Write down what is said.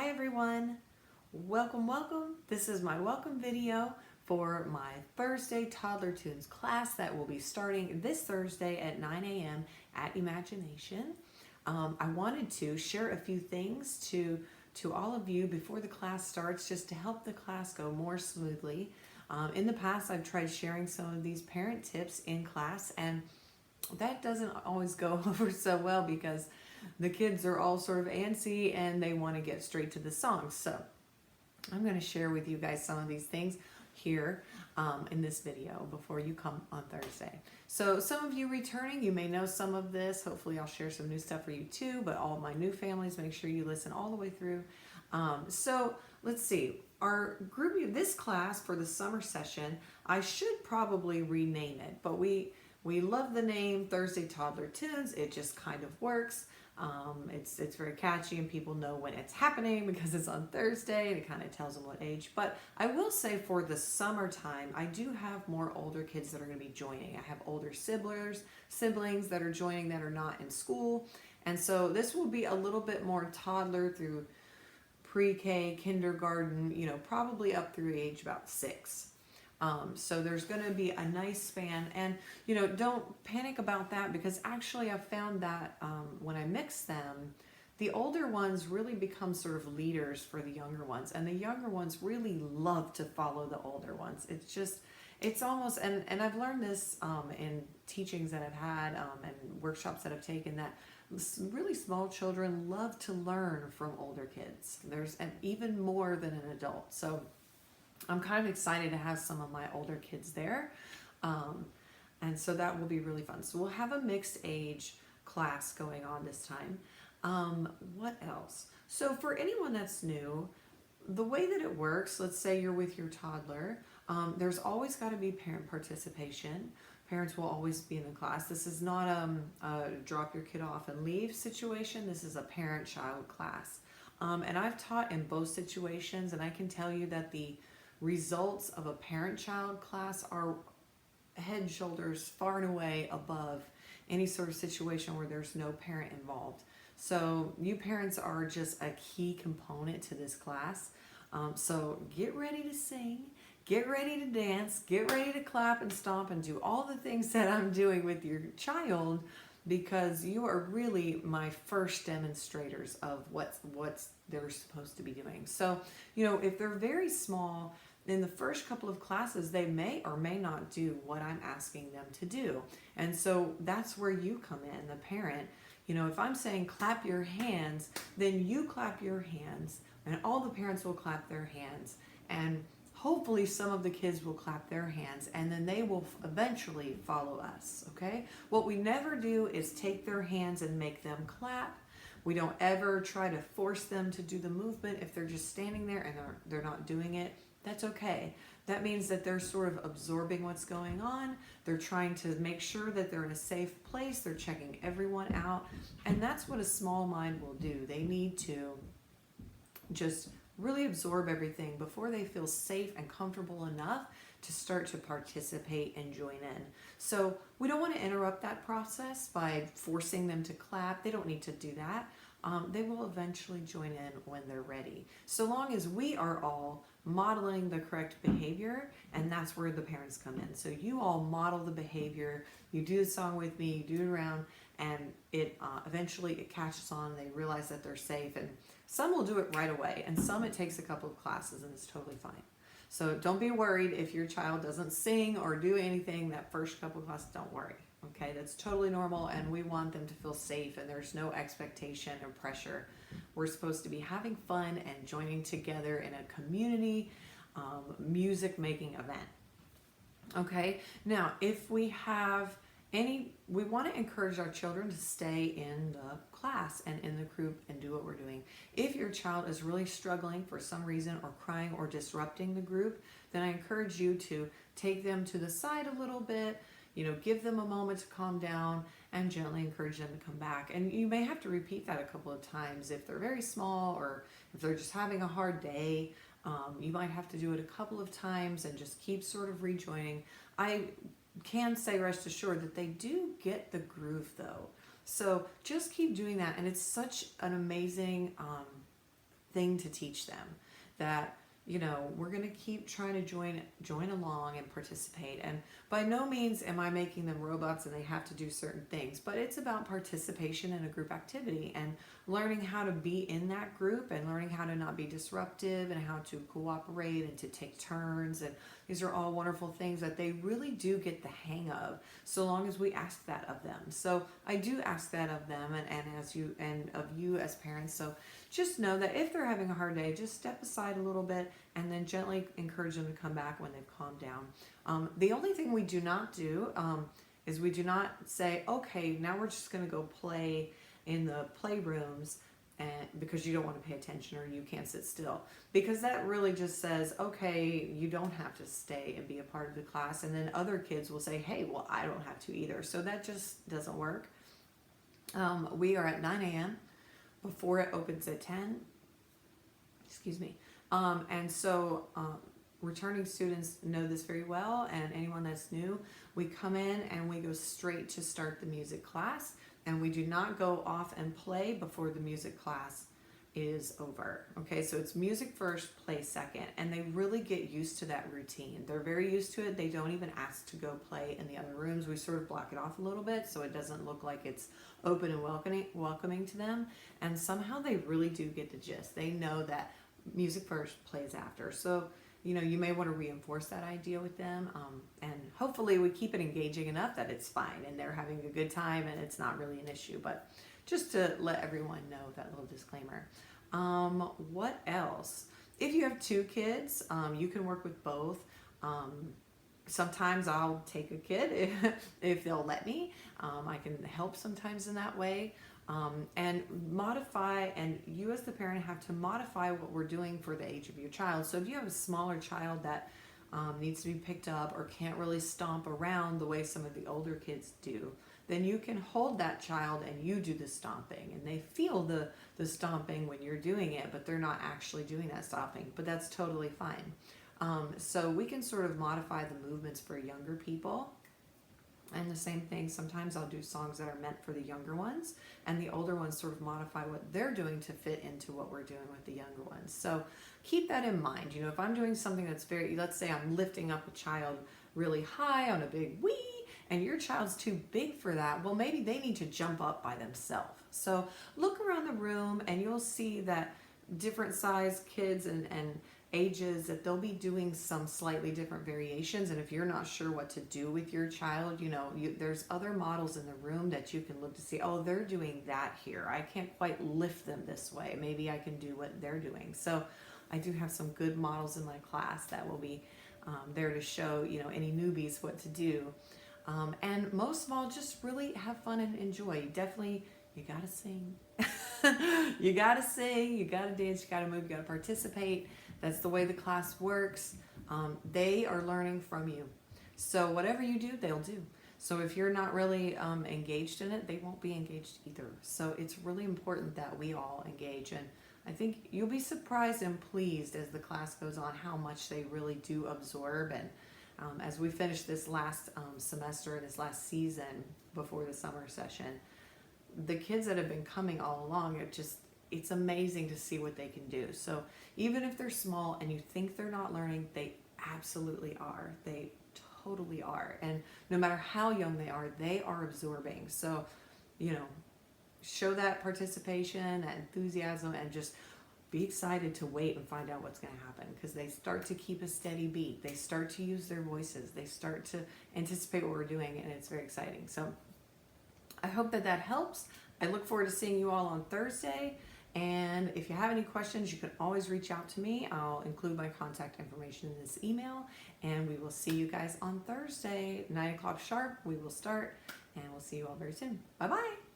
Hi everyone, welcome. This is my welcome video for my Thursday Toddler Tunes class that will be starting this Thursday at 9 a.m. at Imagination. I wanted to share a few things to all of you before the class starts, just to help the class go more smoothly. In the past, I've tried sharing some of these parent tips in class, and that doesn't always go over so well because the kids are all sort of antsy and they want to get straight to the songs. So I'm going to share with you guys some of these things here in this video before you come on Thursday. So some of you returning, you may know some of this. Hopefully I'll share some new stuff for you too, but all my new families, make sure you listen all the way through. So let's see, our group, this class for the summer session, I should probably rename it, but we love the name Thursday Toddler Tunes. It just kind of works. It's very catchy and people know when it's happening because it's on Thursday and it kind of tells them what age. But I will say for the summertime, I do have more older kids that are going to be joining. I have older siblings that are joining that are not in school. And so this will be a little bit more toddler through pre-K, kindergarten, probably up through age about 6. So there's going to be a nice span, and don't panic about that, because actually I've found that when I mix them, the older ones really become sort of leaders for the younger ones, and the younger ones really love to follow the older ones. It's almost, and I've learned this in teachings that I've had and workshops that I've taken, that really small children love to learn from older kids. There's even more than an adult. So I'm kind of excited to have some of my older kids there. And so that will be really fun. So we'll have a mixed age class going on this time. What else? So for anyone that's new, the way that it works, let's say you're with your toddler, there's always got to be parent participation. Parents will always be in the class. This is not a drop your kid off and leave situation. This is a parent-child class. And I've taught in both situations, and I can tell you that the results of a parent-child class are head and shoulders far and away above any sort of situation where there's no parent involved. So you parents are just a key component to this class. So get ready to sing, get ready to dance, get ready to clap and stomp and do all the things that I'm doing with your child, because you are really my first demonstrators of what they're supposed to be doing. So, if they're very small, in the first couple of classes, they may or may not do what I'm asking them to do. And so that's where you come in, the parent. If I'm saying clap your hands, then you clap your hands, and all the parents will clap their hands. And hopefully some of the kids will clap their hands, and then they will eventually follow us, okay? What we never do is take their hands and make them clap. We don't ever try to force them to do the movement. If they're just standing there and they're not doing it, that's okay. That means that they're sort of absorbing what's going on. They're trying to make sure that they're in a safe place. They're checking everyone out. And that's what a small mind will do. They need to just really absorb everything before they feel safe and comfortable enough to start to participate and join in. So we don't want to interrupt that process by forcing them to clap. They don't need to do that. They will eventually join in when they're ready, so long as we are all modeling the correct behavior, and that's where the parents come in. So you all model the behavior, you do the song with me, you do it around, and it eventually it catches on, they realize that they're safe, and some will do it right away, and some it takes a couple of classes, and it's totally fine. So don't be worried if your child doesn't sing or do anything that first couple of classes. Don't worry, okay? That's totally normal, and we want them to feel safe, and there's no expectation or pressure. We're supposed to be having fun and joining together in a community music making event. Okay, now if we have we want to encourage our children to stay in the class and in the group and do what we're doing. If your child is really struggling for some reason, or crying or disrupting the group, then I encourage you to take them to the side a little bit, give them a moment to calm down, and gently encourage them to come back. And you may have to repeat that a couple of times if they're very small, or if they're just having a hard day. You might have to do it a couple of times and just keep sort of rejoining. I can say, rest assured, that they do get the groove though. So just keep doing that, and it's such an amazing thing to teach them, that we're going to keep trying to join along and participate. And by no means am I making them robots and they have to do certain things, but it's about participation in a group activity and learning how to be in that group and learning how to not be disruptive and how to cooperate and to take turns. And these are all wonderful things that they really do get the hang of, so long as we ask that of them. So I do ask that of them, and of you as parents. So just know that if they're having a hard day, just step aside a little bit and then gently encourage them to come back when they've calmed down. The only thing we do not do is we do not say, okay, now we're just going to go play in the playrooms, and because you don't want to pay attention or you can't sit still, because that really just says, okay, you don't have to stay and be a part of the class. And then other kids will say, hey, well, I don't have to either. So that just doesn't work. We are at 9 a.m. before it opens at 10. Excuse me. And so returning students know this very well, and anyone that's new, we come in and we go straight to start the music class, and we do not go off and play before the music class is over. Okay, so it's music first, play second, and they really get used to that routine. They're very used to it. They don't even ask to go play in the other rooms. We sort of block it off a little bit so it doesn't look like it's open and welcoming to them, and somehow they really do get the gist. They know that music first, plays after. So you may want to reinforce that idea with them, and hopefully we keep it engaging enough that it's fine and they're having a good time and it's not really an issue. But just to let everyone know that little disclaimer. What else? If you have two kids, you can work with both. Sometimes I'll take a kid if they'll let me. I can help sometimes in that way. And modify, and you as the parent have to modify what we're doing for the age of your child. So if you have a smaller child that needs to be picked up or can't really stomp around the way some of the older kids do, then you can hold that child and you do the stomping, and they feel the stomping when you're doing it, but they're not actually doing that stomping, but that's totally fine. So we can sort of modify the movements for younger people. And the same thing, sometimes I'll do songs that are meant for the younger ones, and the older ones sort of modify what they're doing to fit into what we're doing with the younger ones. So keep that in mind. If I'm doing something that's let's say I'm lifting up a child really high on a big wee, and your child's too big for that, well, maybe they need to jump up by themselves. So look around the room and you'll see that different size kids and ages, that they'll be doing some slightly different variations. And if you're not sure what to do with your child, there's other models in the room that you can look to see, oh, they're doing that here. I can't quite lift them this way. Maybe I can do what they're doing. So I do have some good models in my class that will be there to show, any newbies what to do. And most of all, just really have fun and enjoy. You gotta sing. You gotta sing, you gotta dance, you gotta move, you gotta participate. That's the way the class works. They are learning from you. So whatever you do, they'll do. So if you're not really engaged in it, they won't be engaged either. So it's really important that we all engage. And I think you'll be surprised and pleased as the class goes on how much they really do absorb. And as we finish this last semester, this last season before the summer session, the kids that have been coming all along, it's amazing to see what they can do. So even if they're small and you think they're not learning, they absolutely are. They totally are. And no matter how young they are absorbing. So, show that participation, that enthusiasm, and just be excited to wait and find out what's going to happen, because they start to keep a steady beat. They start to use their voices. They start to anticipate what we're doing, and it's very exciting. So I hope that helps. I look forward to seeing you all on Thursday. And if you have any questions, you can always reach out to me. I'll include my contact information in this email. And we will see you guys on Thursday, 9 o'clock sharp. We will start, and we'll see you all very soon. Bye-bye.